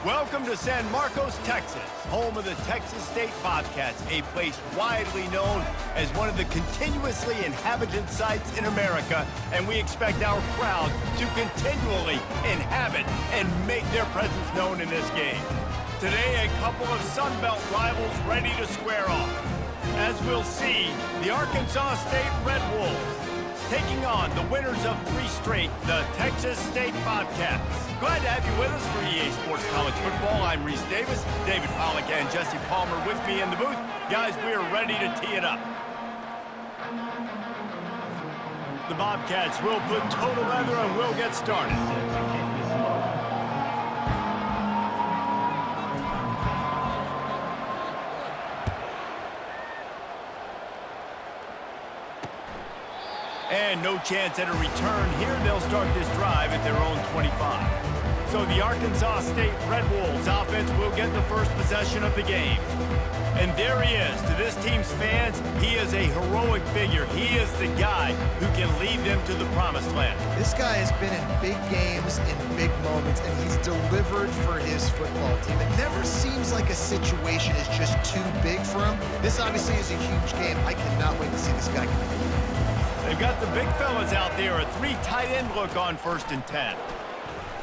Welcome to San Marcos, Texas, home of the Texas State Bobcats, a place widely known as one of the continuously inhabited sites in America, and we expect our crowd to continually inhabit and make their presence known in this game. Today, a couple of Sun Belt rivals ready to square off. As we'll see, the Arkansas State Red Wolves taking on the winners of 3 straight, the Texas State Bobcats. Glad to have you with us for EA Sports College Football. I'm Reese Davis, David Pollack and Jesse Palmer with me in the booth. Guys, we are ready to tee it up. The Bobcats will put total leather and we'll get started. And no chance at a return here. They'll start this drive at their own 25. So the Arkansas State Red Wolves offense will get the first possession of the game. And there he is. To this team's fans, he is a heroic figure. He is the guy who can lead them to the promised land. This guy has been in big games, in big moments, and he's delivered for his football team. It never seems like a situation is just too big for him. This obviously is a huge game. I cannot wait to see this guy compete. They've got the big fellas out there. A 3 tight end look on 1st and 10.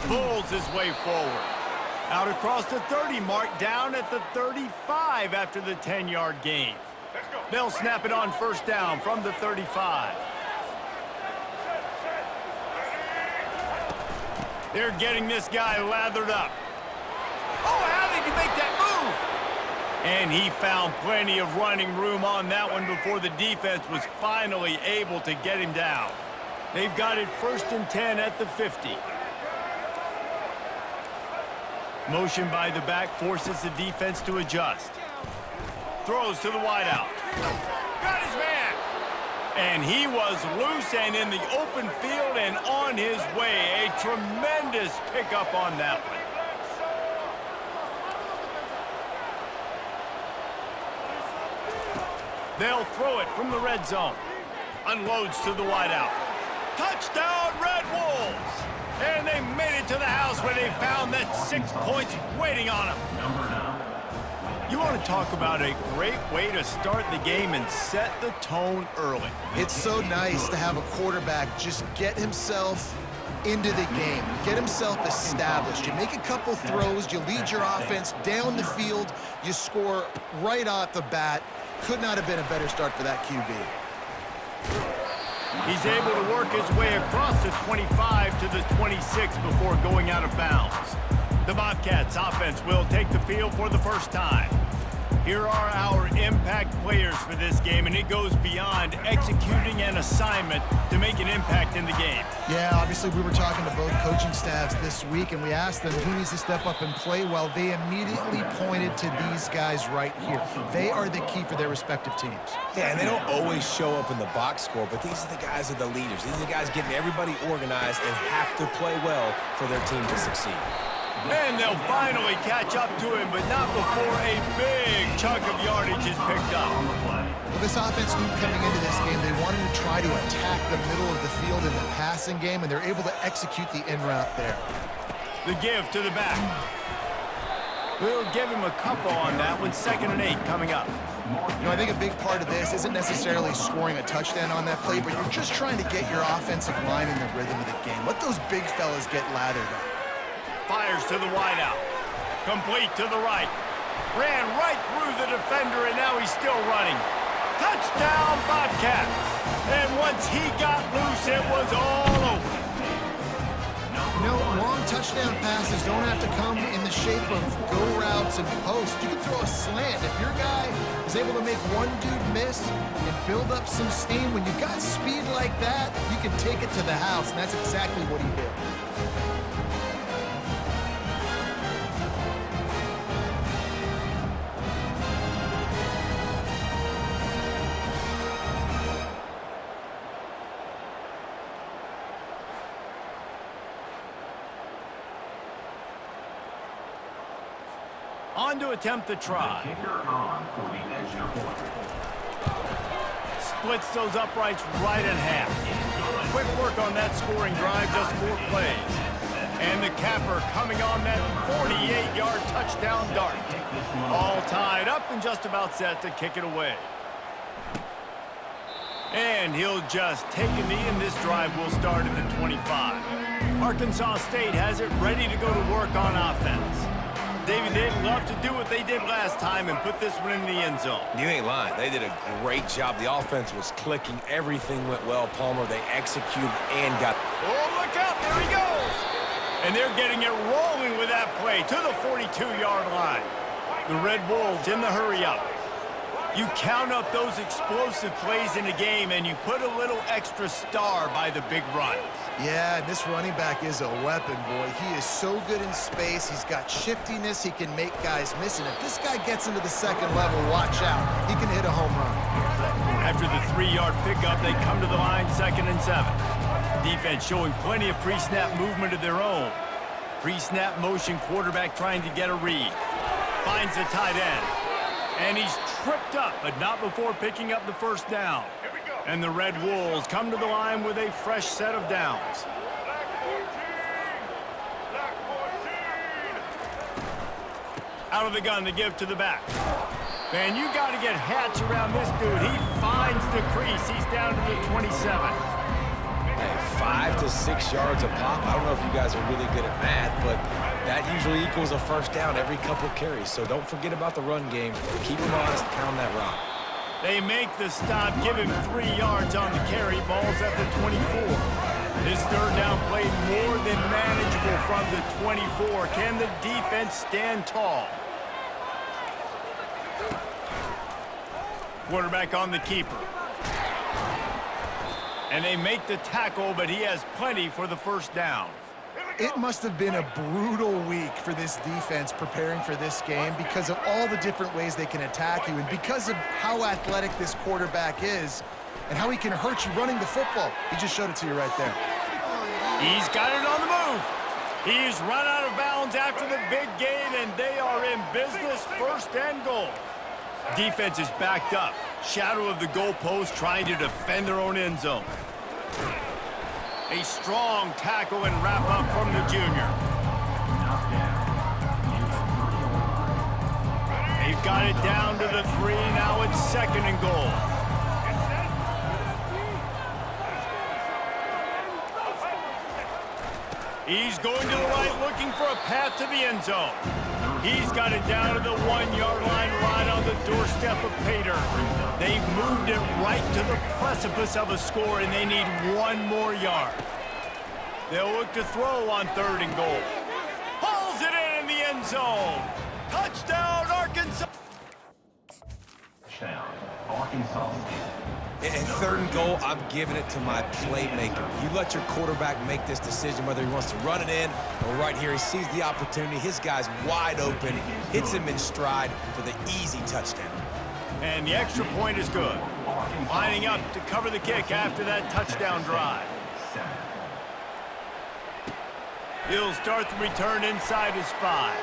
Pulls his way forward. Out across the 30 mark, down at the 35 after the 10-yard gain. They'll snap it on 1st down from the 35. They're getting this guy lathered up. Oh, how did he make that move? And he found plenty of running room on that one before the defense was finally able to get him down. They've got it 1st and 10 at the 50. Motion by the back forces the defense to adjust. Throws to the wideout. Got his man. And he was loose and in the open field and on his way. A tremendous pickup on that one. They'll throw it from the red zone. Unloads to the wideout. Touchdown, Red Wolves! And they made it to the house where they found that 6 points waiting on them. You want to talk about a great way to start the game and set the tone early. It's so nice to have a quarterback just get himself into the game, get himself established. You make a couple throws, you lead your offense down the field, you score right off the bat. Could not have been a better start for that QB. He's able to work his way across the 25 to the 26 before going out of bounds. The Bobcats offense will take the field for the first time. Here are our impact players for this game, and it goes beyond executing an assignment to make an impact in the game. Yeah, obviously we were talking to both coaching staffs this week, and we asked them who needs to step up and play well. They immediately pointed to these guys right here. They are the key for their respective teams. Yeah, and they don't always show up in the box score, but these are the guys that are the leaders. These are the guys getting everybody organized and have to play well for their team to succeed. And they'll finally catch up to him, but not before a big chunk of yardage is picked up. Well, this offense knew coming into this game, they wanted to try to attack the middle of the field in the passing game, and they're able to execute the in-route there. The give to the back. We'll give him a couple on that one. 2nd and 8 coming up. You know, I think a big part of this isn't necessarily scoring a touchdown on that play, but you're just trying to get your offensive line in the rhythm of the game. Let those big fellas get lathered up. Fires to the wideout. Complete to the right. Ran right through the defender, and now he's still running. Touchdown, Bobcats. And once he got loose, it was all over. You know, long touchdown passes don't have to come in the shape of go routes and posts. You can throw a slant. If your guy is able to make one dude miss and build up some steam, when you've got speed like that, you can take it to the house, and that's exactly what he did. On to attempt the try. Splits those uprights right in half. Quick work on that scoring drive, just 4 plays. And the capper coming on that 48-yard touchdown dart. All tied up and just about set to kick it away. And he'll just take a knee, and this drive will start at the 25. Arkansas State has it ready to go to work on offense. David, they'd love to do what they did last time and put this one in the end zone. You ain't lying. They did a great job. The offense was clicking. Everything went well, Palmer. They executed and got... Oh, look out. There he goes. And they're getting it rolling with that play to the 42-yard line. The Red Wolves in the hurry-up. You count up those explosive plays in a game, and you put a little extra star by the big runs. Yeah, and this running back is a weapon, boy. He is so good in space. He's got shiftiness. He can make guys miss. And if this guy gets into the second level, watch out. He can hit a home run. After the 3-yard pickup, they come to the line 2nd and 7. Defense showing plenty of pre-snap movement of their own. Pre-snap motion, quarterback trying to get a read. Finds the tight end. And he's tripped up, but not before picking up the first down. And the Red Wolves come to the line with a fresh set of downs. Out of the gun to give to the back. Man, you got to get hats around this dude. He finds the crease. He's down to the 27. Hey, 5 to 6 yards a pop. I don't know if you guys are really good at math, but that usually equals a first down every couple of carries. So don't forget about the run game. Keep him honest, pound that rock. They make the stop, give him 3 yards on the carry. Ball's at the 24. This third down play more than manageable from the 24. Can the defense stand tall? Quarterback on the keeper. And they make the tackle, but he has plenty for the first down. It must have been a brutal week for this defense preparing for this game because of all the different ways they can attack you and because of how athletic this quarterback is and how he can hurt you running the football. He just showed it to you right there. He's got it on the move. He's run out of bounds after the big gain, and they are in business, 1st and goal. Defense is backed up. Shadow of the goalpost trying to defend their own end zone. A strong tackle and wrap up from the junior. They've got it down to the 3. Now it's 2nd and goal. He's going to the right, looking for a path to the end zone. He's got it down to the 1-yard line, right on the doorstep of Pater. They've moved it right to the precipice of a score, and they need 1 more yard. They'll look to throw on 3rd and goal. Pulls it in the end zone. Touchdown, Arkansas. Arkansas State. And 3rd and goal, I'm giving it to my playmaker. You let your quarterback make this decision whether he wants to run it in or right here. He sees the opportunity. His guy's wide open. Hits him in stride for the easy touchdown. And the extra point is good. Lining up to cover the kick after that touchdown drive. He'll start the return inside his 5.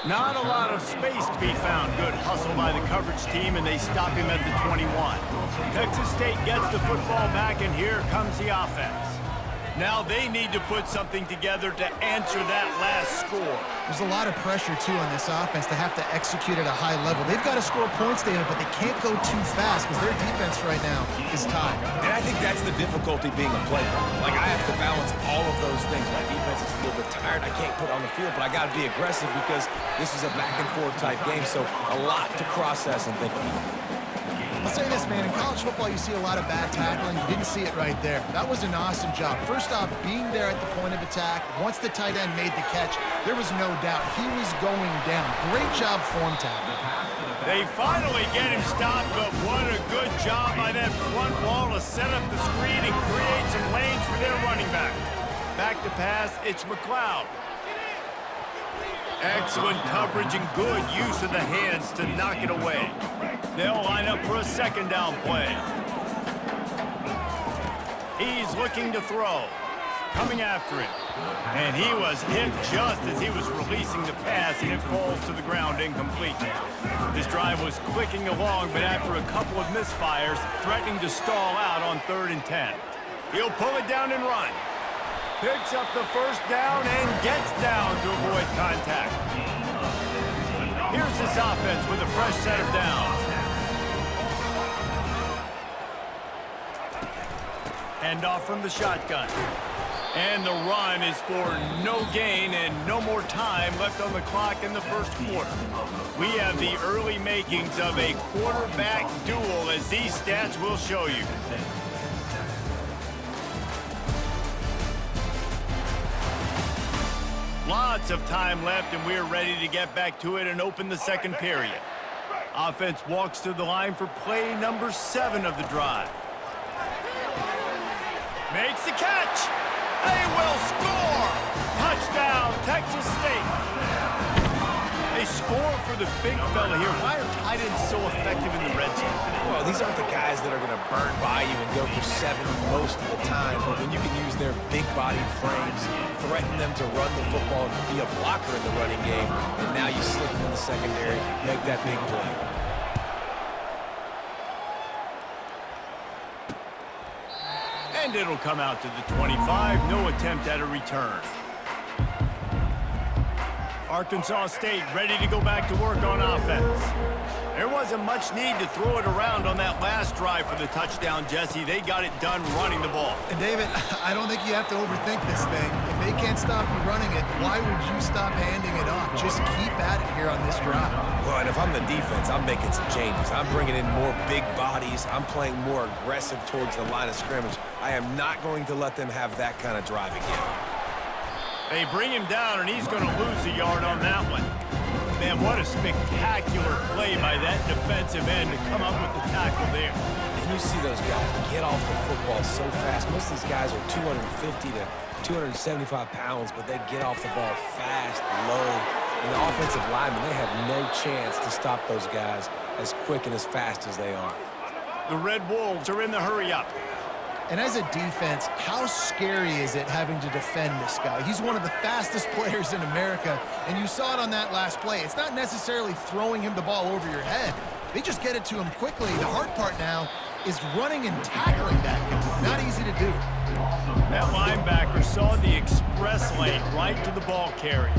Not a lot of space to be found. Good hustle by the coverage team, and they stop him at the 21. Texas State gets the football back, and here comes the offense. Now they need to put something together to answer that last score. There's a lot of pressure, too, on this offense to have to execute at a high level. They've got to score points, David, but they can't go too fast because their defense right now is tied. And I think that's the difficulty being a play caller. Like, I have to balance all of those things. My defense is a little bit tired. I can't put it on the field, but I got to be aggressive because this is a back-and-forth type game, so a lot to process and think about. I'll say this, man, in college football, you see a lot of bad tackling. You didn't see it right there. That was an awesome job. First off, being there at the point of attack. Once the tight end made the catch, there was no doubt he was going down. Great job form tackle. They finally get him stopped, but what a good job by that front wall to set up the screen and create some lanes for their running back. Back to pass, it's McLeod. Excellent coverage and good use of the hands to knock it away. They'll line up for a 2nd down play. He's looking to throw. Coming after it. And he was hit just as he was releasing the pass, and it falls to the ground incomplete. This drive was clicking along, but after a couple of misfires, threatening to stall out on 3rd and 10. He'll pull it down and run. Picks up the first down and gets down to avoid contact. Here's this offense with a fresh set of downs. Hand off from the shotgun. And the run is for no gain and no more time left on the clock in the first quarter. We have the early makings of a quarterback duel, as these stats will show you. Lots of time left, and we're ready to get back to it and open the second period. Offense walks to the line for play number 7 of the drive. Makes the catch. They will score. Touchdown, Texas State. They score for the big fella here. Why are tight ends so effective in the red zone? Well, these aren't the guys that are going to burn by you and go for 70 most of the time, but when you can use their big-bodied frames, threaten them to run the football, be a blocker in the running game, and now you slip them in the secondary, make that big play. And it'll come out to the 25. No attempt at a return. Arkansas State ready to go back to work on offense. There wasn't much need to throw it around on that last drive for the touchdown, Jesse. They got it done running the ball. And David, I don't think you have to overthink this thing. If they can't stop you running it, why would you stop handing it off? Just keep at it here on this drive. Well, and if I'm the defense, I'm making some changes. I'm bringing in more big bodies. I'm playing more aggressive towards the line of scrimmage. I am not going to let them have that kind of drive again. They bring him down, and he's going to lose a yard on that one. Man, what a spectacular play by that defensive end to come up with the tackle there. And you see those guys get off the football so fast. Most of these guys are 250 to 275 pounds, but they get off the ball fast, low. And the offensive linemen, they have no chance to stop those guys as quick and as fast as they are. The Red Wolves are in the hurry-up. And as a defense, how scary is it having to defend this guy? He's one of the fastest players in America, and you saw it on that last play. It's not necessarily throwing him the ball over your head. They just get it to him quickly. The hard part now is running and tackling that guy. Not easy to do. That linebacker saw the express lane right to the ball carrier.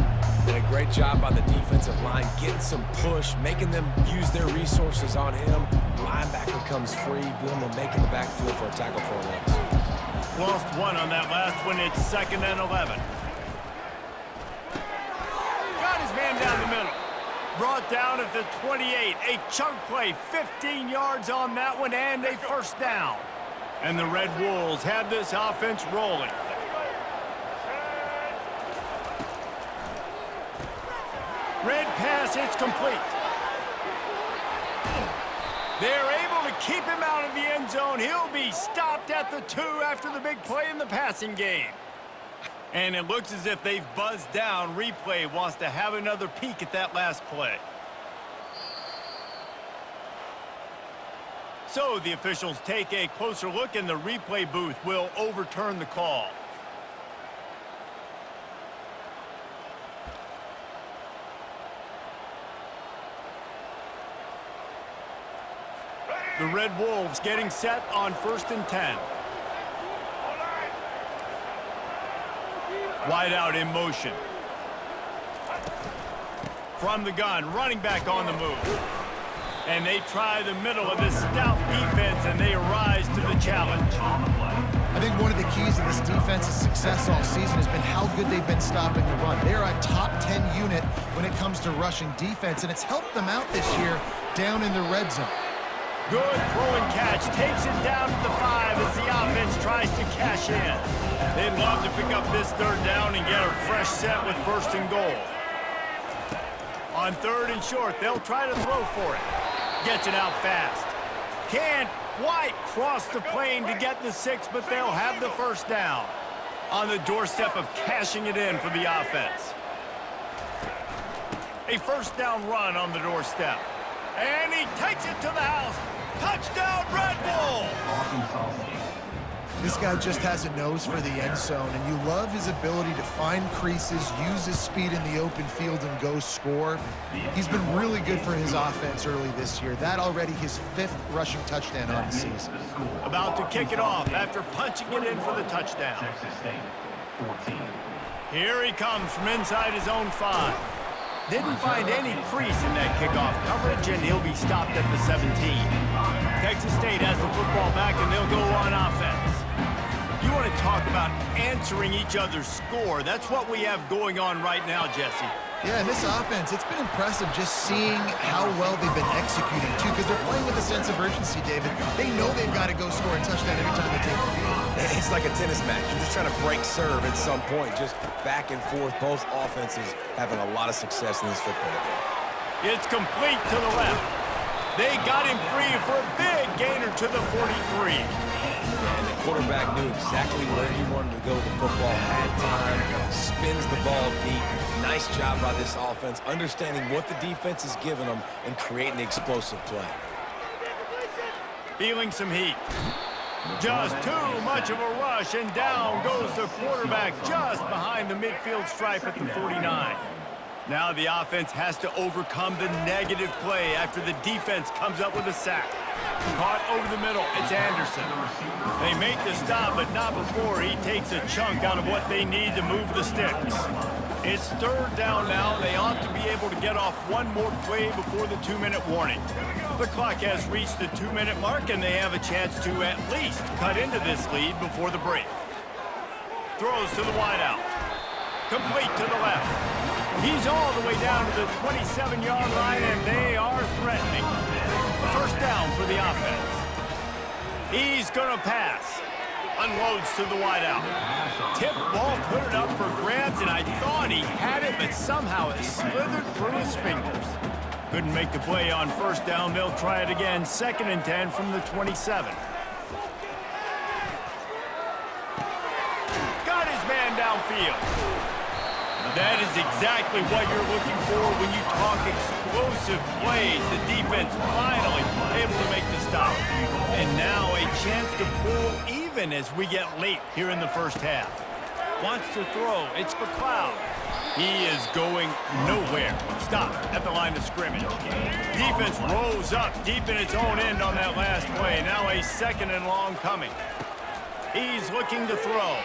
Did a great job by the defensive line, getting some push, making them use their resources on him. Linebacker comes free, boom, and making the backfield for a tackle for a loss. Lost one on that last one. It's 2nd and 11. Got his man down the middle. Brought down at the 28. A chunk play, 15 yards on that one, and a first down. And the Red Wolves have this offense rolling. Red pass, it's complete. They're able to keep him out of the end zone. He'll be stopped at the 2 after the big play in the passing game. And it looks as if they've buzzed down. Replay wants to have another peek at that last play. So the officials take a closer look, and the replay booth will overturn the call. The Red Wolves getting set on 1st and 10. Wide out in motion. From the gun, running back on the move. And they try the middle of this stout defense, and they rise to the challenge. I think one of the keys to this defense's success all season has been how good they've been stopping the run. They're a top 10 unit when it comes to rushing defense, and it's helped them out this year down in the red zone. Good throw and catch. Takes it down to the 5 as the offense tries to cash in. They'd love to pick up this 3rd down and get a fresh set with 1st and goal. On 3rd and short, they'll try to throw for it. Gets it out fast. Can't quite cross the plane to get the 6, but they'll have the first down. On the doorstep of cashing it in for the offense. A first down run on the doorstep. And he takes it to the house. Touchdown, Red Bull! This guy just has a nose for the end zone, and you love his ability to find creases, use his speed in the open field, and go score. He's been really good for his offense early this year. That already his 5th rushing touchdown on the season. About to kick it off after punching it in for the touchdown. 14. Here he comes from inside his own 5. Didn't find any crease in that kickoff coverage, and he'll be stopped at the 17. Texas State has the football back, and they'll go on offense. You want to talk about answering each other's score. That's what we have going on right now, Jesse. Yeah, and this offense, it's been impressive just seeing how well they've been executing, too, because they're playing with a sense of urgency, David. They know they've got to go score a touchdown every time they take the field. It's like a tennis match. You're just trying to break serve at some point, just back and forth. Both offenses having a lot of success in this football game. It's complete to the left. They got him free for a big gainer to the 43. And the quarterback knew exactly where he wanted to go with the football, had time, spins the ball deep. Nice job by this offense, understanding what the defense is giving them and creating the explosive play. Feeling some heat. Just too much of a rush, and down goes the quarterback just behind the midfield stripe at the 49. Now the offense has to overcome the negative play after the defense comes up with a sack. Caught over the middle, it's Anderson. They make the stop, but not before he takes a chunk out of what they need to move the sticks. It's third down now. They ought to be able to get off one more play before the 2-minute warning. The clock has reached the 2-minute mark, and they have a chance to at least cut into this lead before the break. Throws to the wideout. Complete to the left. He's all the way down to the 27-yard line, and they are threatening. First down for the offense. He's going to pass. Unloads to the wideout. Tip ball, put it up for grabs, and I thought he had it, but somehow it slithered through his fingers. Couldn't make the play on first down. They'll try it again. 2nd and 10 from the 27. Got his man downfield. That is exactly what you're looking for when you talk explosive plays. The defense finally able to make the stop. And now a chance to pull even as we get late here in the first half. Wants to throw. It's McLeod. He is going nowhere. Stop at the line of scrimmage. Defense rose up deep in its own end on that last play. Now a 2nd and long coming. He's looking to throw.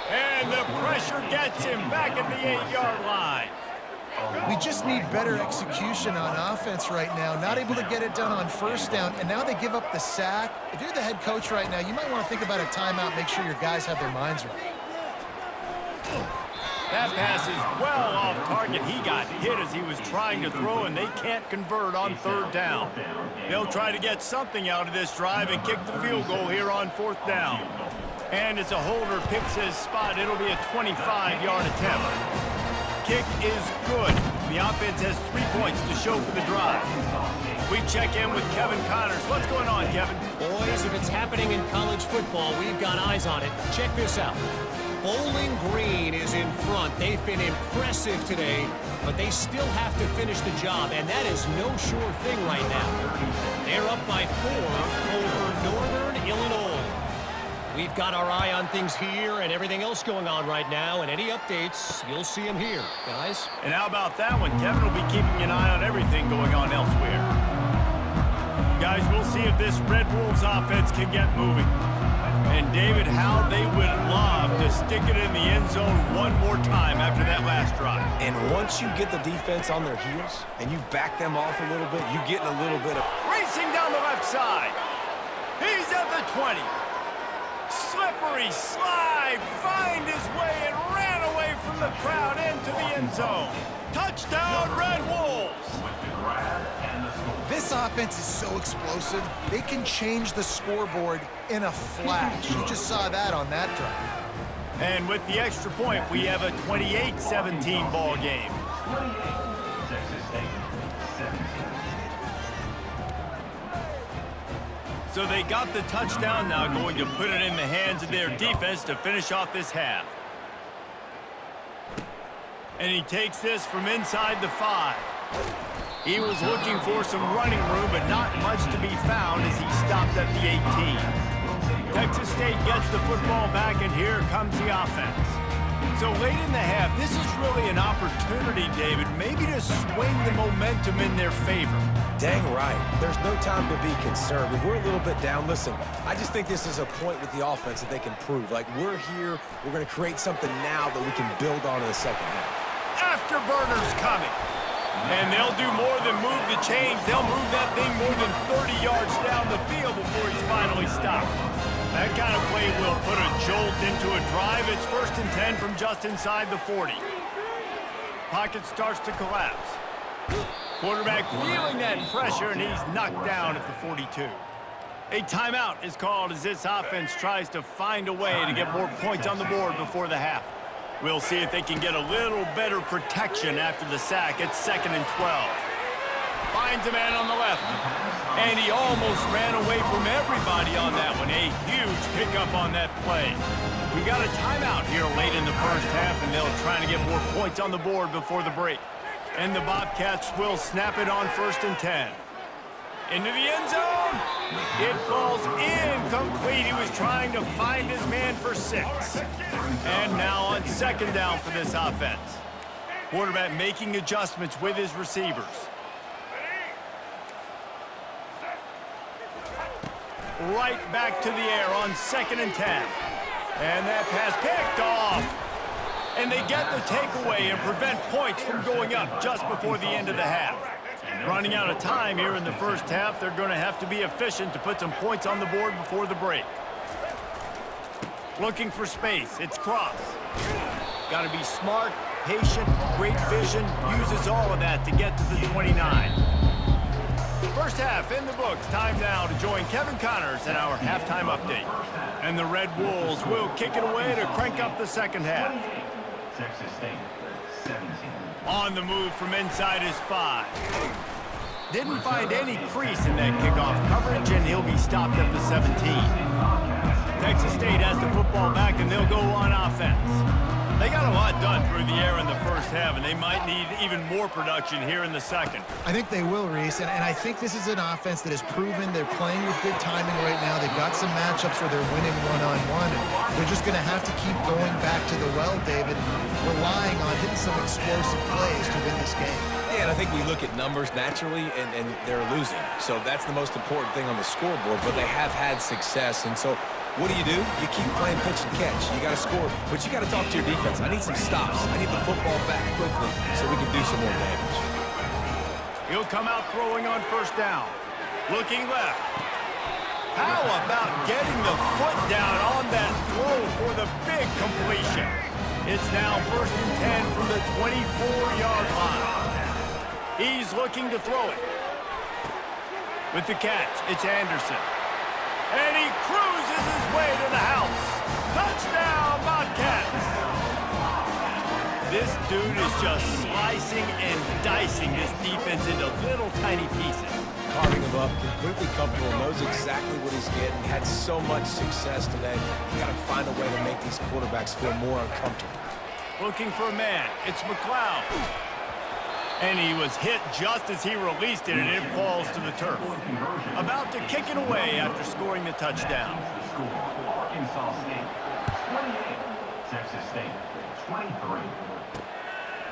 And the pressure gets him back at the 8-yard line. We just need better execution on offense right now. Not able to get it done on first down, and now they give up the sack. If you're the head coach right now, you might want to think about a timeout, make sure your guys have their minds right. That pass is well off target. He got hit as he was trying to throw, and they can't convert on 3rd down. They'll try to get something out of this drive and kick the field goal here on 4th down. And as a holder picks his spot, it'll be a 25-yard attempt. Kick is good. The offense has 3 points to show for the drive. We check in with Kevin Connors. What's going on, Kevin? Boys, if it's happening in college football, we've got eyes on it. Check this out. Bowling Green is in front. They've been impressive today, but they still have to finish the job, and that is no sure thing right now. They're up by 4 over Northern Illinois. We've got our eye on things here and everything else going on right now, and any updates, you'll see them here, guys. And how about that one? Kevin will be keeping an eye on everything going on elsewhere. Guys, we'll see if this Red Wolves offense can get moving. And David, how they would love to stick it in the end zone one more time after that last drive. And once you get the defense on their heels and you back them off a little bit, you get a little bit of... Racing down the left side. He's at the 20. Slippery slide, find his way and ran away from the crowd into the end zone. Touchdown, Red Wolves. This offense is so explosive, they can change the scoreboard in a flash. You just saw that on that drive. And with the extra point, we have a 28-17 ball game. Texas State 17. So they got the touchdown, now going to put it in the hands of their defense to finish off this half. And he takes this from inside the 5. He was looking for some running room, but not much to be found as he stopped at the 18. Texas State gets the football back, and here comes the offense. So late in the half, this is really an opportunity, David, maybe to swing the momentum in their favor. Dang right. There's no time to be concerned. If we're a little bit down, listen, I just think this is a point with the offense that they can prove. Like, we're here, we're going to create something now that we can build on in the second half. Afterburners coming. And they'll do more than move the chains. They'll move that thing more than 30 yards down the field before he's finally stopped. That kind of play will put a jolt into a drive. It's 1st and 10 from just inside the 40. Pocket starts to collapse. Quarterback feeling that pressure, and he's knocked down at the 42. A timeout is called as this offense tries to find a way to get more points on the board before the half. We'll see if they can get a little better protection after the sack. It's 2nd and 12. Finds a man on the left. And he almost ran away from everybody on that one. A huge pickup on that play. We got a timeout here late in the first half, and they'll try to get more points on the board before the break. And the Bobcats will snap it on 1st and 10. Into the end zone. It falls incomplete. He was trying to find his man for 6. And now on 2nd down for this offense. Quarterback making adjustments with his receivers. Right back to the air on 2nd and 10. And that pass picked off. And they get the takeaway and prevent points from going up just before the end of the half. Running out of time here in the first half, they're going to have to be efficient to put some points on the board before the break. Looking for space. It's Cross. Got to be smart, patient, great vision. Uses all of that to get to the 29. First half in the books. Time now to join Kevin Connors in our halftime update. And the Red Wolves will kick it away to crank up the second half. Texas State 17. On the move from inside his 5. Didn't find any crease in that kickoff coverage, and he'll be stopped at the 17. Texas State has the football back, and they'll go on offense. They got a lot done through the air in the first half, and they might need even more production here in the second. I think they will, Reese, and I think this is an offense that has proven they're playing with good timing right now. They've got some matchups where they're winning one-on-one, and they're just going to have to keep going back to the well, David, relying on hitting some explosive plays to win this game. Yeah, and I think we look at numbers naturally, and they're losing. So that's the most important thing on the scoreboard, but they have had success, and so what do? You keep playing pitch and catch. You got to score, but you got to talk to your defense. I need some stops. I need the football back quickly so we can do some more damage. He'll come out throwing on 1st down. Looking left. How about getting the foot down on that throw for the big completion? It's now 1st and 10 from the 24-yard line. He's looking to throw it. With the catch, it's Anderson. And he cruises his way to the house. Touchdown, Bobcats! This dude is just slicing and dicing this defense into little tiny pieces. Carving him up, completely comfortable, knows exactly what he's getting, had so much success today. You got to find a way to make these quarterbacks feel more uncomfortable. Looking for a man. It's McLeod. And he was hit just as he released it, and it falls to the turf. About to kick it away after scoring the touchdown. Arkansas State 28. Texas State 23.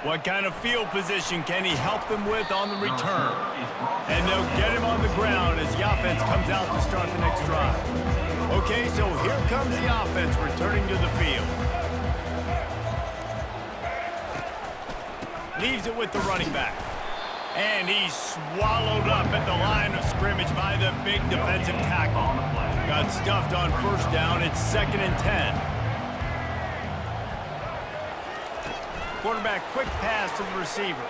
What kind of field position can he help them with on the return? And they'll get him on the ground as the offense comes out to start the next drive. Okay, so here comes the offense returning to the field. Leaves it with the running back. And he's swallowed up at the line of scrimmage by the big defensive tackle. Got stuffed on 1st down. It's 2nd and 10. Quarterback quick pass to the receiver.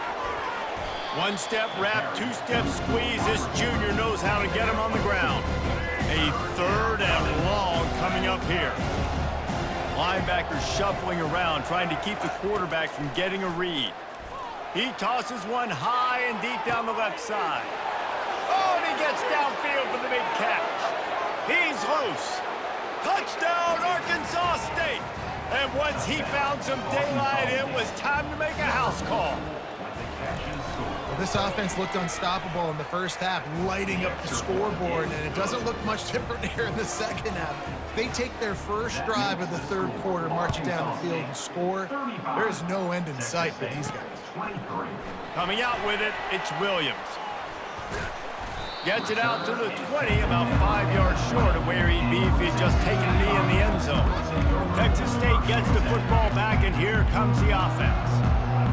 1-step wrap, 2-step squeeze. This junior knows how to get him on the ground. A 3rd and long coming up here. Linebackers shuffling around, trying to keep the quarterback from getting a read. He tosses one high and deep down the left side. Oh, and he gets downfield for the big catch. He's loose. Touchdown, Arkansas State. And once he found some daylight, it was time to make a house call. Well, this offense looked unstoppable in the first half, lighting up the scoreboard, and it doesn't look much different here in the second half. They take their first drive of the 3rd quarter, march it down the field and score. There is no end in sight for these guys. Coming out with it, it's Williams. Gets it out to the 20, about 5 yards short of where he'd be if he'd just taken a knee in the end zone. Texas State gets the football back, and here comes the offense.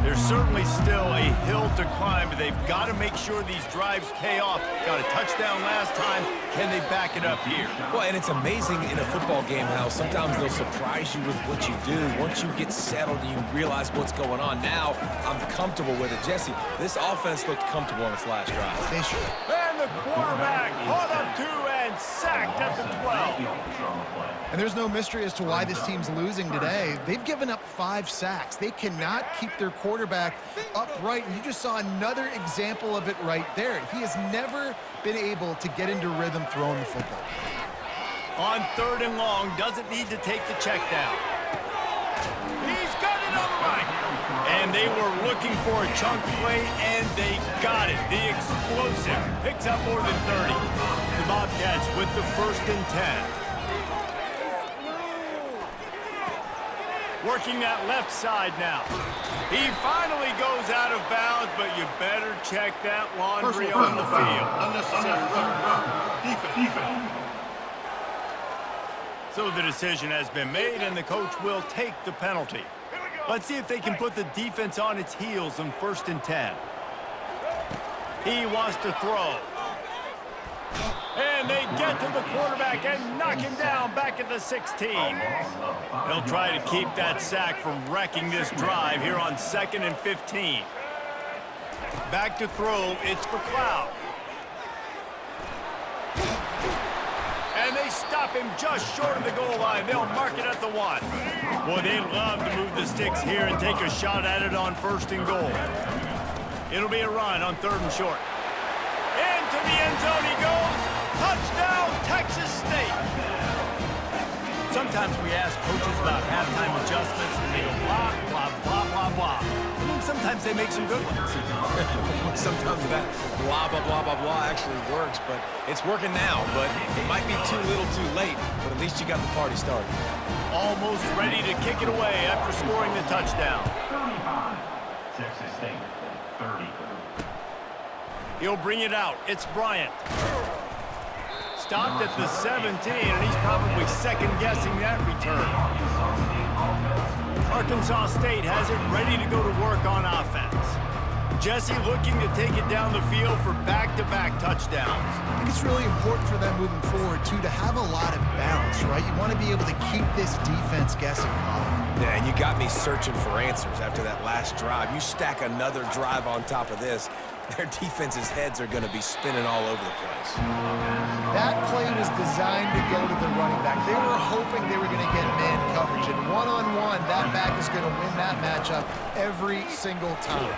There's certainly still a hill to climb, but they've got to make sure these drives pay off. Got a touchdown last time. Can they back it up here? Well, and it's amazing in a football game how sometimes they'll surprise you with what you do. Once you get settled and you realize what's going on, now I'm comfortable with it. Jesse, this offense looked comfortable on its last drive. They should. And the quarterback caught up to and sacked at the 12. And there's no mystery as to why this team's losing today. They've given up 5 sacks. They cannot keep their quarterback upright, and you just saw another example of it right there. He has never been able to get into rhythm throwing the football. On 3rd and long, doesn't need to take the check down. He's got it on the right. And they were looking for a chunk play, and they got it. The explosive picks up more than 30. The Bobcats with the 1st and 10. Working that left side now. He finally goes out of bounds, but you better check that laundry on the field. So the decision has been made, and the coach will take the penalty. Let's see if they can put the defense on its heels on 1st and 10. He wants to throw. And they get to the quarterback and knock him down back at the 16. They'll try to keep that sack from wrecking this drive here on 2nd and 15. Back to throw, it's McLeod. And they stop him just short of the goal line. They'll mark it at the 1. Boy, they'd love to move the sticks here and take a shot at it on 1st and goal. It'll be a run on 3rd and short. Into the end zone he goes. Touchdown, Texas State. Sometimes we ask coaches about halftime adjustments, and they go blah, blah, blah, blah, blah. And then sometimes they make some good ones. Sometimes that blah, blah, blah, blah, blah actually works, but it's working now. But it might be too little too late, but at least you got the party started. Almost ready to kick it away after scoring the touchdown. 35, Texas State, 30. He'll bring it out. It's Bryant. Stopped at the 17, and he's probably second-guessing that return. Arkansas State has it ready to go to work on offense. Jesse looking to take it down the field for back-to-back touchdowns. I think it's really important for them moving forward, too, to have a lot of balance, right? You want to be able to keep this defense guessing. Yeah, and you got me searching for answers after that last drive. You stack another drive on top of this, their defense's heads are going to be spinning all over the place. That play was designed to go to the running back. They were hoping they were going to get man coverage, and one-on-one, that back is going to win that matchup every single time.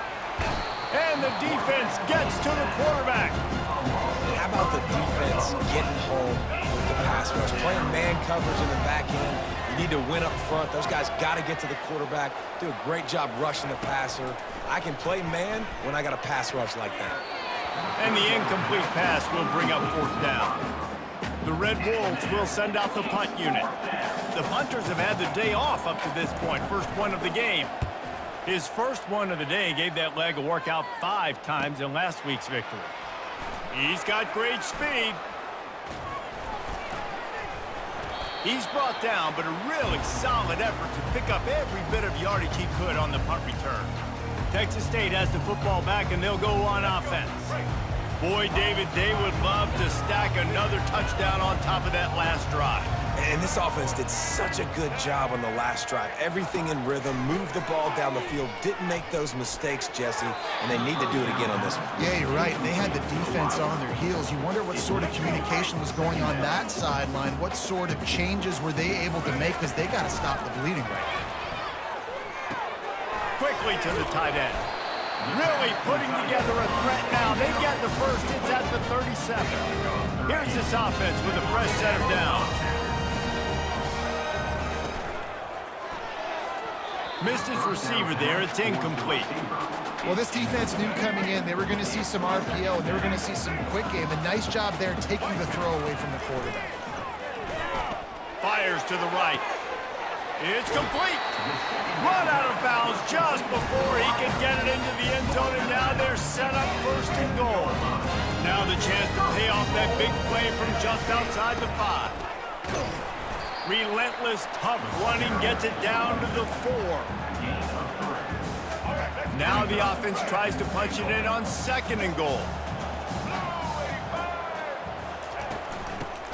And the defense gets to the quarterback. How about the defense getting home with the pass rush? Playing man coverage in the back end. You need to win up front. Those guys got to get to the quarterback. Do a great job rushing the passer. I can play man when I got a pass rush like that. And the incomplete pass will bring up 4th down. The Red Wolves will send out the punt unit. The punters have had the day off up to this point. First one of the game. His first one of the day gave that leg a workout 5 times in last week's victory. He's got great speed. He's brought down, but a really solid effort to pick up every bit of yardage he could on the punt return. Texas State has the football back, and they'll go on offense. Boy, David, they would love to stack another touchdown on top of that last drive. And this offense did such a good job on the last drive. Everything in rhythm, moved the ball down the field, didn't make those mistakes, Jesse, and they need to do it again on this one. Yeah, you're right. They had the defense on their heels. You wonder what sort of communication was going on that sideline. What sort of changes were they able to make, because they got to stop the bleeding right now. Quickly to the tight end. Really putting together a threat now. They get the first. It's at the 37. Here's this offense with a fresh set of downs. Missed his receiver there. It's incomplete. Well, this defense knew coming in they were going to see some RPO, and they were going to see some quick game. A nice job there taking the throw away from the quarterback. Fires to the right. It's complete. Run out of bounds just before he could get it into the end zone, and now they're set up 1st and goal. Now the chance to pay off that big play from just outside the 5. Relentless, tough running gets it down to the 4. Now the offense tries to punch it in on 2nd and goal.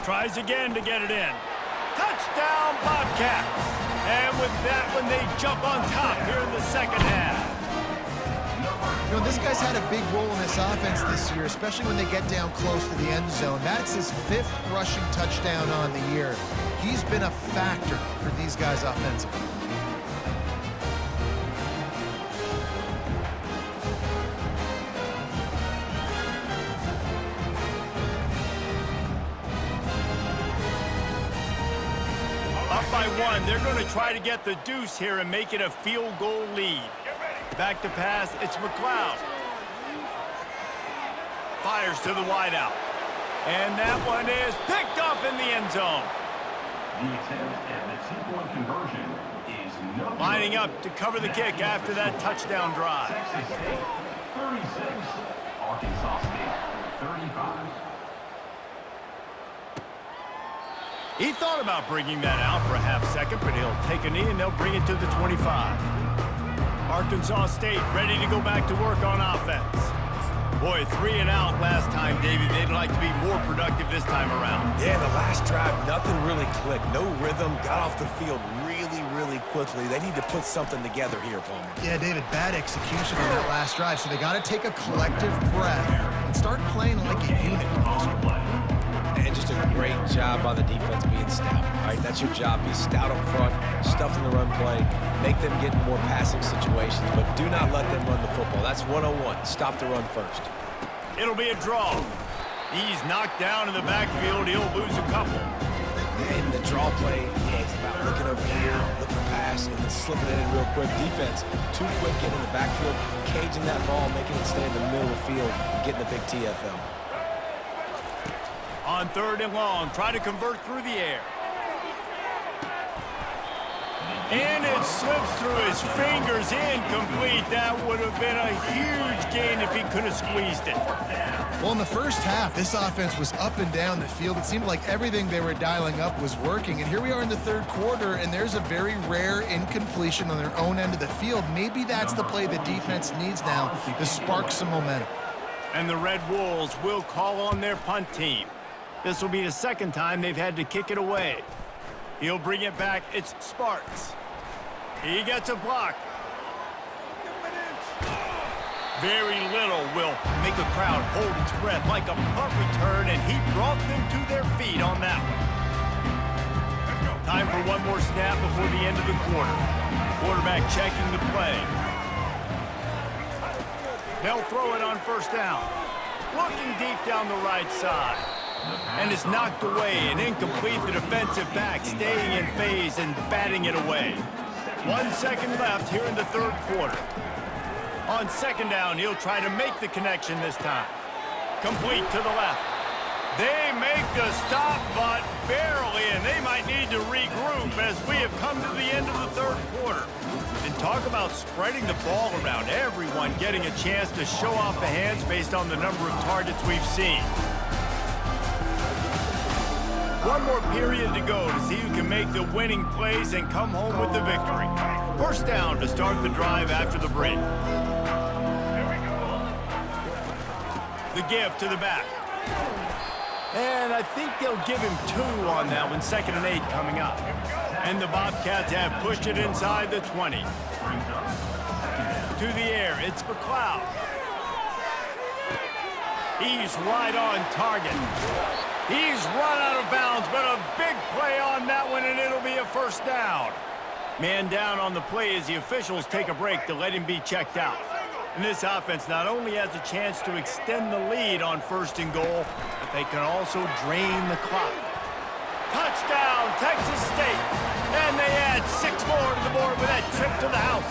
Tries again to get it in. Touchdown, Bobcats! And with that one, they jump on top here in the 2nd half. You know, this guy's had a big role in this offense this year, especially when they get down close to the end zone. That's his 5th rushing touchdown on the year. He's been a factor for these guys offensively. Up by 1, they're going to try to get the deuce here and make it a field goal lead. Back to pass, it's McLeod. Fires to the wideout. And that one is picked off in the end zone. The attempt at the 2-point conversion is no good. Lining up to cover the kick after that touchdown drive. Texas State 36, Arkansas State 35. He thought about bringing that out for a half second, but he'll take a knee and they'll bring it to the 25. Arkansas State ready to go back to work on offense. Boy, 3 and out last time, Davey. They'd like to be more productive this time around. Yeah, the last drive, nothing really clicked. No rhythm, got off the field really quickly. They need to put something together here, Palmer. Yeah, David, bad execution on that last drive, so they got to take a collective breath and start playing like a unit on this one. And just a great job by the defense being stout. All right, that's your job. Be stout up front, stuff in the run play, make them get in more passing situations, but do not let them run the football. That's 101. Stop the run first. It'll be a draw. He's knocked down in the backfield. He'll lose a couple. And the draw play, yeah, it's about looking over here, looking for pass, and then slipping it in real quick. Defense, too quick getting in the backfield, caging that ball, making it stay in the middle of the field, getting a big TFL. On 3rd and long, try to convert through the air. And it slips through his fingers, incomplete. That would have been a huge gain if he could have squeezed it. Well, in the first half, this offense was up and down the field. It seemed like everything they were dialing up was working. And here we are in the 3rd quarter, and there's a very rare incompletion on their own end of the field. Maybe that's the play the defense needs now to spark some momentum. And the Red Wolves will call on their punt team. This will be the 2nd time they've had to kick it away. He'll bring it back. It's Sparks. He gets a block. Very little will make a crowd hold its breath like a punt return, and he brought them to their feet on that one. Time for one more snap before the end of the quarter. Quarterback checking the play. They'll throw it on 1st down. Looking deep down the right side. And it's knocked away and incomplete. The defensive back staying in phase and batting it away. 1 second left here in the 3rd quarter. On 2nd down, he'll try to make the connection this time. Complete to the left. They make the stop, but barely, and they might need to regroup as we have come to the end of the 3rd quarter. And talk about spreading the ball around, everyone getting a chance to show off the hands based on the number of targets we've seen. One more period to go to see who can make the winning plays and come home with the victory. 1st down to start the drive after the break. The give to the back. And I think they'll give him 2 on that one. 2nd and 8 coming up. And the Bobcats have pushed it inside the 20. To the air, it's McLeod. He's right on target. He's run out of bounds, but a big play on that one, and it'll be a 1st down. Man down on the play as the officials take a break to let him be checked out. And this offense not only has a chance to extend the lead on 1st and goal, but they can also drain the clock. Touchdown, Texas State. And they add 6 more to the board with that trip to the house.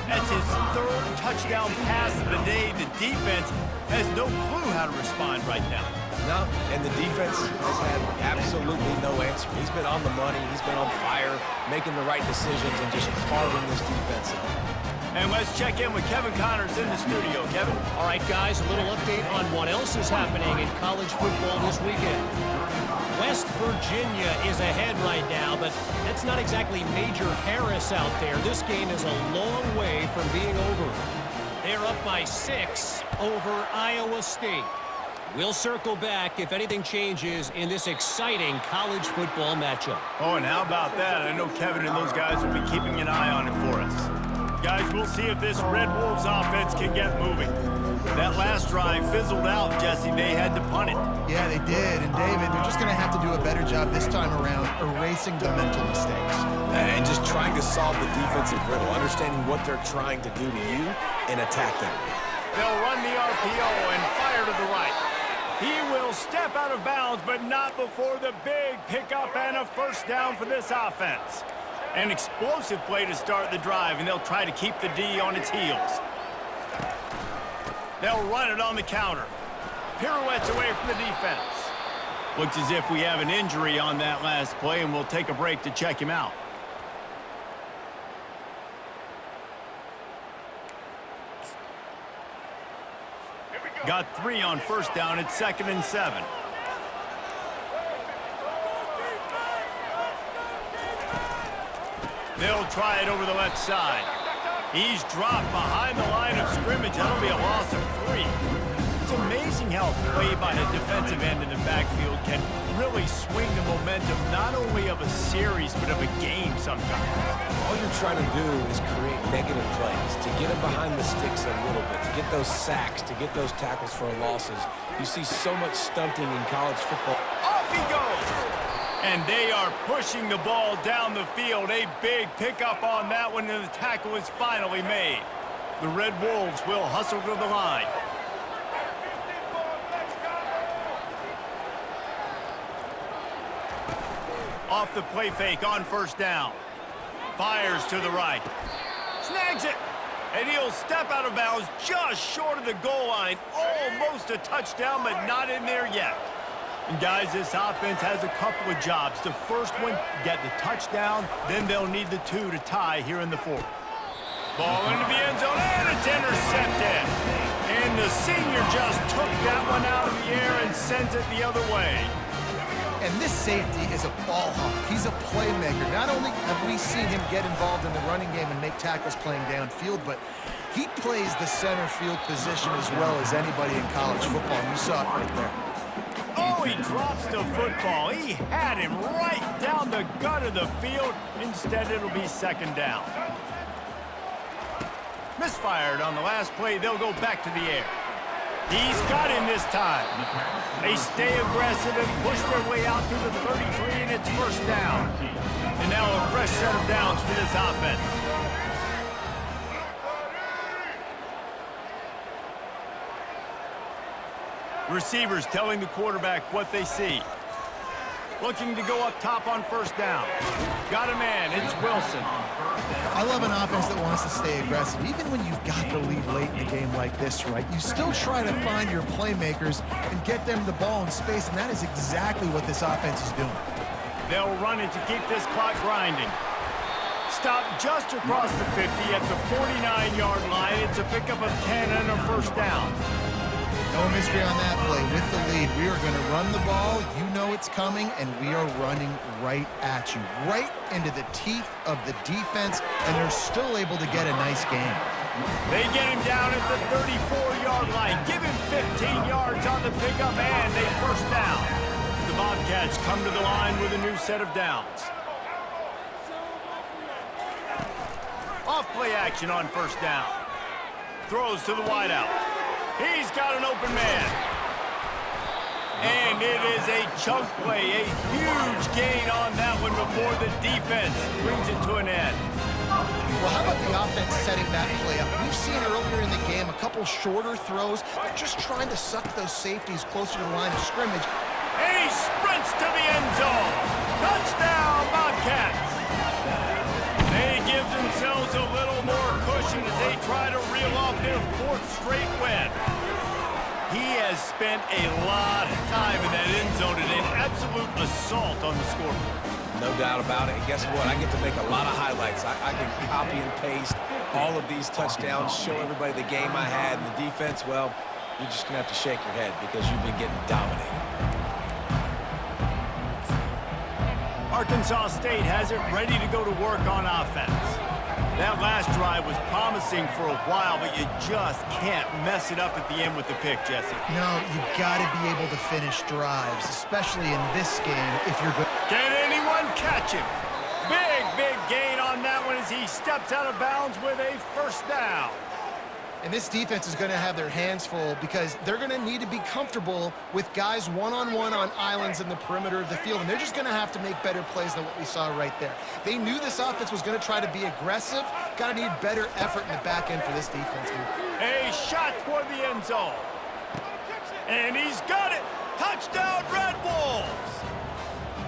That's his 3rd touchdown pass of the day. The defense has no clue how to respond right now. No, and the defense has had absolutely no answer. He's been on the money. He's been on fire, making the right decisions and just carving this defense up. And let's check in with Kevin Connors in the studio. Kevin? All right, guys, a little update on what else is happening in college football this weekend. West Virginia is ahead right now, but that's not exactly Major Harris out there. This game is a long way from being over. They're up by 6 over Iowa State. We'll circle back if anything changes in this exciting college football matchup. Oh, and how about that? I know Kevin and those guys will be keeping an eye on it for us. Guys, we'll see if this Red Wolves offense can get moving. That last drive fizzled out, Jesse. They had to punt it. Yeah, they did. And, David, they're just going to have to do a better job this time around erasing the mental mistakes. And just trying to solve the defensive riddle, understanding what they're trying to do to you and attack them. They'll run the RPO and fire to the right. He will step out of bounds, but not before the big pickup and a first down for this offense. An explosive play to start the drive, and they'll try to keep the D on its heels. They'll run it on the counter. Pirouettes away from the defense. Looks as if we have an injury on that last play, and we'll take a break to check him out. Got 3 on first down. It's 2nd and 7. They'll try it over the left side. He's dropped behind the line of scrimmage. That'll be a loss of 3. It's amazing how a play by a defensive end in the backfield can really swing the momentum not only of a series but of a game sometimes. All you're trying to do is create negative plays, to get them behind the sticks a little bit, to get those sacks, to get those tackles for losses. You see so much stunting in college football. Off he goes! And they are pushing the ball down the field. A big pickup on that one, and the tackle is finally made. The Red Wolves will hustle to the line. Off the play fake on first down. Fires to the right. Snags it. And he'll step out of bounds just short of the goal line. Almost a touchdown, but not in there yet. And guys, this offense has a couple of jobs. The first one, get the touchdown. Then they'll need the 2 to tie here in the 4th. Ball into the end zone, and it's intercepted. And the senior just took that one out of the air and sends it the other way. And this safety is a ball hawk. He's a playmaker. Not only have we seen him get involved in the running game and make tackles playing downfield, but he plays the center field position as well as anybody in college football. You saw it right there. Oh, he drops the football. He had him right down the gut of the field. Instead, it'll be 2nd down. Misfired on the last play. They'll go back to the air. He's got him this time. They stay aggressive and push their way out through the 33, and it's first down. And now a fresh set of downs for this offense. Receivers telling the quarterback what they see. Looking to go up top on first down. Got a man. It's Wilson. I love an offense that wants to stay aggressive. Even when you've got the lead late in the game like this, right, you still try to find your playmakers and get them the ball in space, and that is exactly what this offense is doing. They'll run it to keep this clock grinding. Stop just across the 50 at the 49-yard line. It's a pickup of 10 and a first down. No mystery on that play. With the lead, we are going to run the ball. You know it's coming, and we are running right at you, right into the teeth of the defense, and they're still able to get a nice game. They get him down at the 34-yard line. Give him 15 yards on the pickup, and they first down. The Bobcats come to the line with a new set of downs. Off play action on first down. Throws to the wideout. He's got an open man. And it is a chunk play, a huge gain on that one before the defense brings it to an end. Well, how about the offense setting that play up? We've seen earlier in the game a couple shorter throws. They're just trying to suck those safeties closer to the line of scrimmage. And he sprints to the end zone. Touchdown, Bobcats. They give themselves a little more cushion as they try to reel off their 4th straight win. He has spent a lot of time in that end zone and an absolute assault on the scoreboard. No doubt about it. And guess what? I get to make a lot of highlights. I can copy and paste all of these touchdowns, show everybody the game I had. And the defense, well, you're just going to have to shake your head because you've been getting dominated. Arkansas State has it ready to go to work on offense. That last drive was promising for a while, but you just can't mess it up at the end with the pick, Jesse. No, you got to be able to finish drives, especially in this game if you're good. Can anyone catch him? Big gain on that one as he steps out of bounds with a first down. And this defense is going to have their hands full because they're going to need to be comfortable with guys one-on-one on islands in the perimeter of the field. And they're just going to have to make better plays than what we saw right there. They knew this offense was going to try to be aggressive. Got to need better effort in the back end for this defense. A shot toward the end zone. And he's got it. Touchdown, Red Wolves.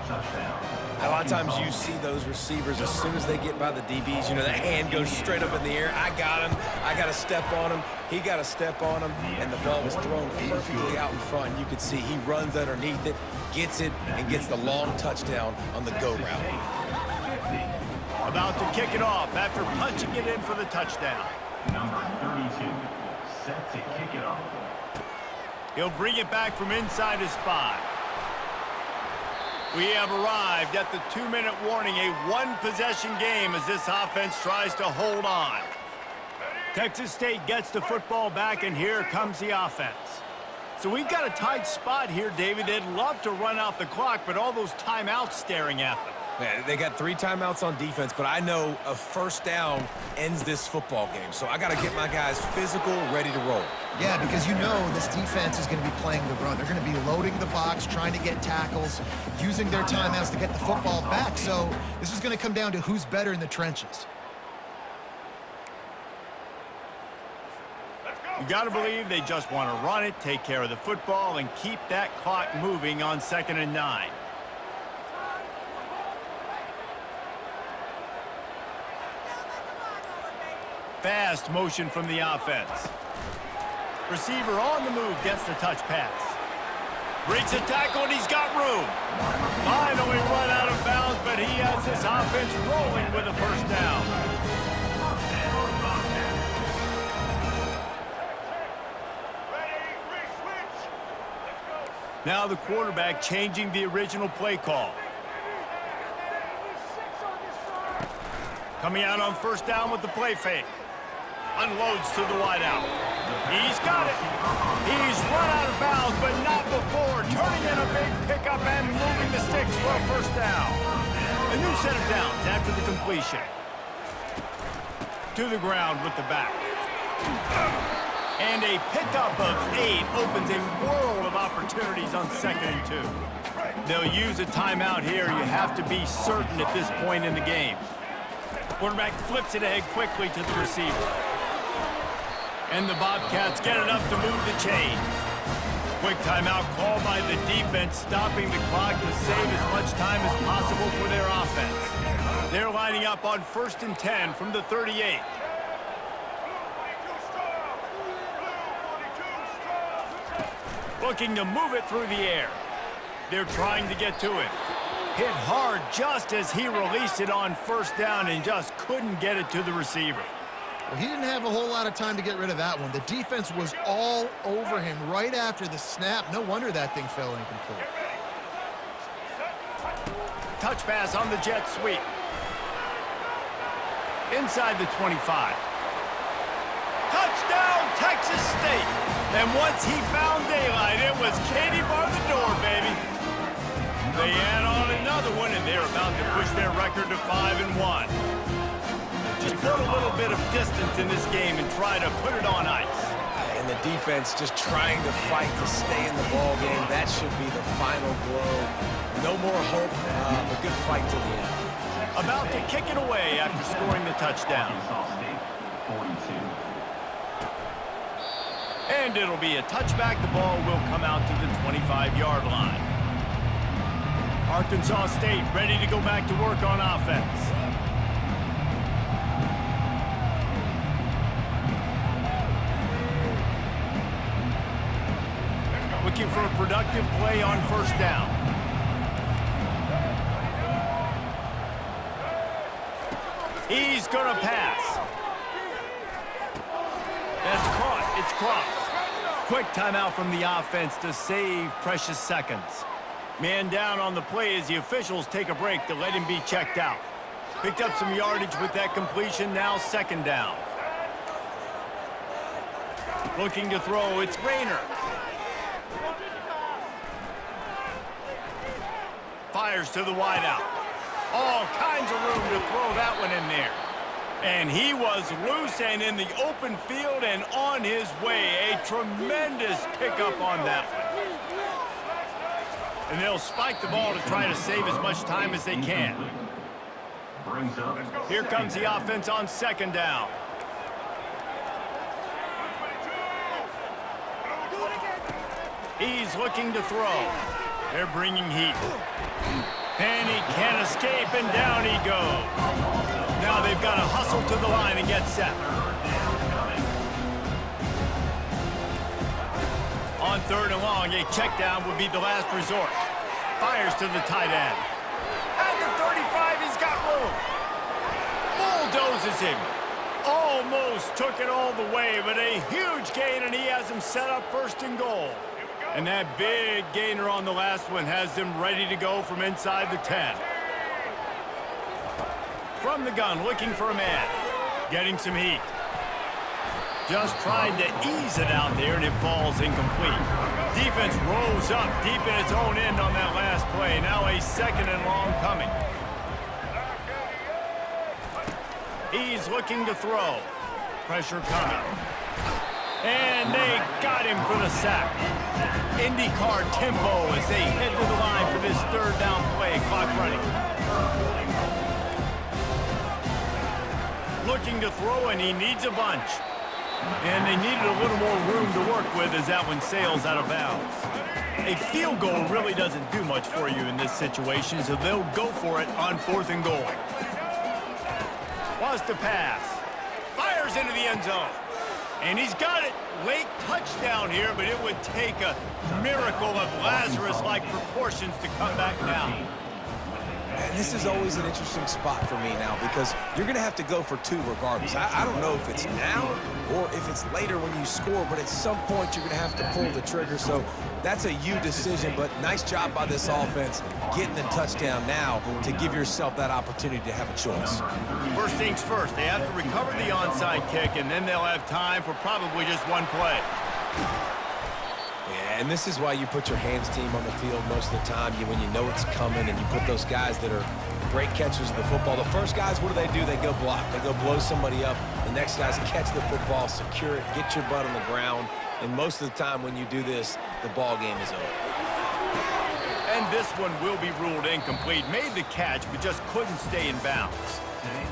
Touchdown. A lot of times you see those receivers, as soon as they get by the DBs, you know, the hand goes straight up in the air. I got him. I got to step on him. He got to step on him. And the ball was thrown perfectly out in front. You could see he runs underneath it, gets it, and gets the long touchdown on the go route. About to kick it off after punching it in for the touchdown. Number 32, set to kick it off. He'll bring it back from inside his 5. We have arrived at the 2-minute warning, a one-possession game as this offense tries to hold on. Texas State gets the football back, and here comes the offense. So we've got a tight spot here, David. They'd love to run out the clock, but all those timeouts staring at them. Yeah, they got 3 timeouts on defense, but I know a first down ends this football game. So I got to get my guys physical, ready to roll. Yeah, because you know this defense is going to be playing the run. They're going to be loading the box, trying to get tackles, using their timeouts to get the football back. So this is going to come down to who's better in the trenches. You got to believe they just want to run it, take care of the football, and keep that clock moving on 2nd and 9. Fast motion from the offense. Receiver on the move gets the touch pass. Breaks a tackle and he's got room. Finally run out of bounds, but he has his offense rolling with a first down. Now the quarterback changing the original play call. Coming out on first down with the play fake. Unloads to the wideout. He's got it. He's run out of bounds, but not before. Turning in a big pickup and moving the sticks for a first down. A new set of downs after the completion. To the ground with the back. And a pickup of 8 opens a world of opportunities on 2nd and 2. They'll use a timeout here. You have to be certain at this point in the game. Quarterback flips it ahead quickly to the receiver. And the Bobcats get enough to move the chains. Quick timeout called by the defense, stopping the clock to save as much time as possible for their offense. They're lining up on 1st and 10 from the 38. Looking to move it through the air. They're trying to get to it. Hit hard just as he released it on first down and just couldn't get it to the receiver. Well, he didn't have a whole lot of time to get rid of that one. The defense was all over him right after the snap. No wonder that thing fell incomplete. Touch pass on the jet sweep. Inside the 25. Touchdown, Texas State. And once he found daylight, it was Katie bar the door, baby. They add on another one, and they're about to push their record to 5-1. Just put a little bit of distance in this game and try to put it on ice. And the defense just trying to fight to stay in the ball game. That should be the final blow. No more hope, a good fight to the end. About to kick it away after scoring the touchdown. And it'll be a touchback. The ball will come out to the 25-yard line. Arkansas State ready to go back to work on offense. Looking for a productive play on first down. He's going to pass. That's caught. It's crossed. Quick timeout from the offense to save precious seconds. Man down on the play as the officials take a break to let him be checked out. Picked up some yardage with that completion, now second down. Looking to throw, it's Rayner. Fires to the wideout. All kinds of room to throw that one in there. And he was loose and in the open field and on his way. A tremendous pickup on that one. And they'll spike the ball to try to save as much time as they can. Here comes the offense on second down. He's looking to throw. They're bringing heat. And he can't escape, and down he goes. Now they've got to hustle to the line and get set. On third and long, a check down would be the last resort. Fires to the tight end. At the 35, he's got room. Bulldozes him. Almost took it all the way, but a huge gain, and he has him set up first and goal. And that big gainer on the last one has them ready to go from inside the 10. From the gun, looking for a man. Getting some heat. Just tried to ease it out there, and it falls incomplete. Defense rose up deep in its own end on that last play. Now a second and long coming. He's looking to throw. Pressure coming. And they got him for the sack. IndyCar tempo as they head to the line for this third down play. Clock running. Looking to throw, and he needs a bunch. And they needed a little more room to work with as that one sails out of bounds. A field goal really doesn't do much for you in this situation, so they'll go for it on fourth and goal. Wants to pass. Fires into the end zone. And he's got it. Late touchdown here, but it would take a miracle of Lazarus-like proportions to come back now. And this is always an interesting spot for me now because you're going to have to go for two regardless. I don't know if it's now or if it's later when you score, but at some point you're going to have to pull the trigger. So that's a you decision, but nice job by this offense getting the touchdown now to give yourself that opportunity to have a choice. First things first, they have to recover the onside kick, and then they'll have time for probably just one play. Yeah, and this is why you put your hands team on the field most of the time when you know it's coming, and you put those guys that are great catchers of the football. The first guys, what do? They go block. They go blow somebody up. The next guys catch the football, secure it, get your butt on the ground. And most of the time when you do this, the ball game is over. And this one will be ruled incomplete. Made the catch, but just couldn't stay in bounds.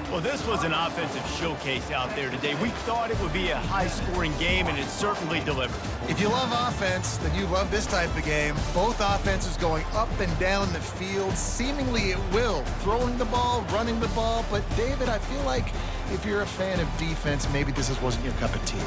Well, this was an offensive showcase out there today. We thought it would be a high-scoring game, and it certainly delivered. If you love offense, then you love this type of game. Both offenses going up and down the field, seemingly at will. Throwing the ball, running the ball. But, David, I feel like if you're a fan of defense, maybe this wasn't your cup of tea.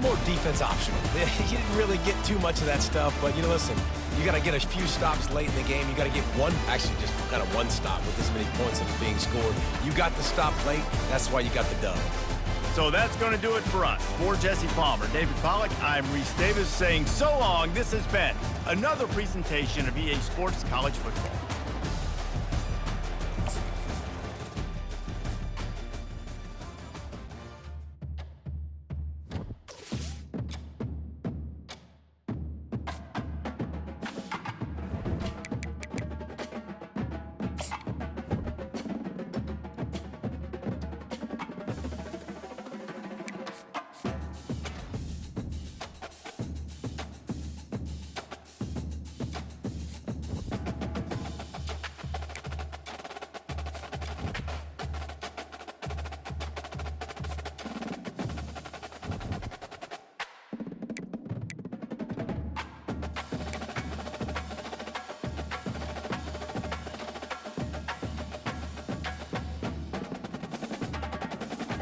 More defense optional. You didn't really get too much of that stuff, but, listen, you got to get a few stops late in the game. You got to get just kind of one stop with this many points that are being scored. You got the stop late. That's why you got the dub. So that's going to do it for us. For Jesse Palmer, David Pollack, I'm Reese Davis saying so long. This has been another presentation of EA Sports College Football.